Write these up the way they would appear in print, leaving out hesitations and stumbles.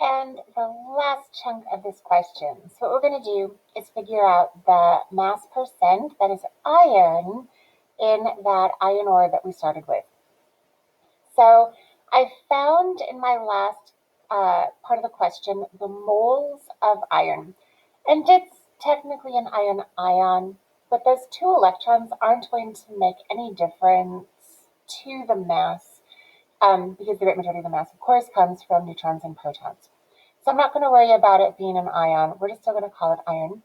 And the last chunk of this question. So what we're going to do is figure out the mass percent that is iron in that iron ore that we started with. So I found in my last part of the question the moles of iron. And it's technically an iron ion, but those two electrons aren't going to make any difference to the mass because the great majority of the mass, of course, comes from neutrons and protons. So I'm not going to worry about it being an ion. We're just still going to call it iron.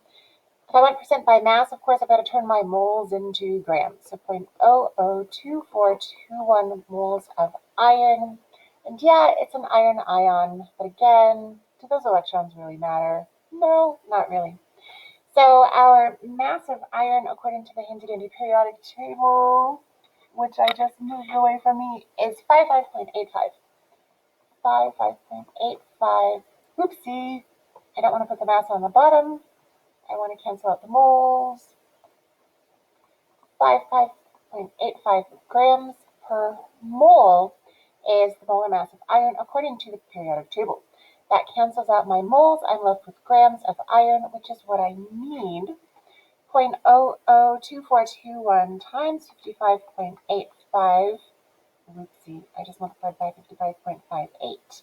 If I want percent by mass, of course, I've got to turn my moles into grams. So 0.002421 moles of iron. And yeah, it's an iron ion. But again, do those electrons really matter? No, not really. So our mass of iron, according to the handy-dandy periodic table, which I just moved away from me, is 55.85. 55.85. Oopsie. I don't want to put the mass on the bottom. I want to cancel out the moles. 55.85 grams per mole is the molar mass of iron according to the periodic table. That cancels out my moles. I'm left with grams of iron, which is what I need. 0.002421 times 55.85. Oopsie, I just multiplied by 55.58.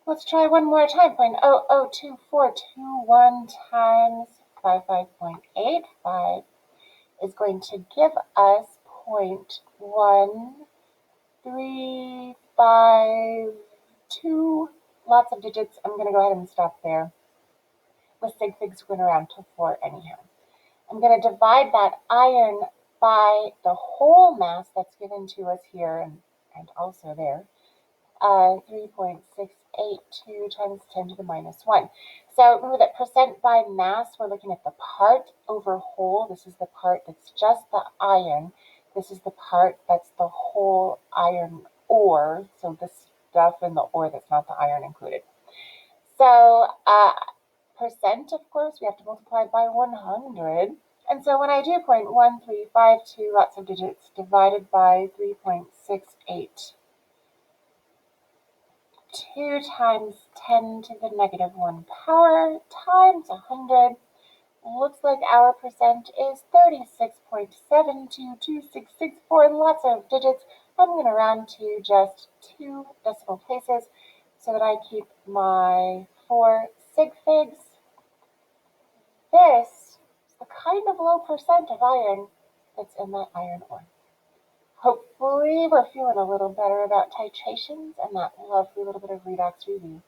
Let's try one more time. 0.002421 times 55.85 is going to give us 0.1352. Lots of digits. I'm going to go ahead and stop there. With sig figs going around to 4 anyhow. I'm going to divide that iron by the whole mass that's given to us here and also there. 3.682 times 10 to the minus 1. So remember that percent by mass, we're looking at the part over whole. This is the part that's just the iron. This is the part that's the whole iron ore. So the stuff in the ore that's not the iron included. So percent, of course, we have to multiply by 100. And so when I do 0.1352, lots of digits, divided by 3.682, 2 times 10 to the negative 1 power times 100. Looks like our percent is 36.722664. Lots of digits. I'm going to round to just 2 decimal places so that I keep my 4 sig figs. This is the kind of low percent of iron that's in that iron ore. Hopefully we're feeling a little better about titrations and that lovely little bit of redox review.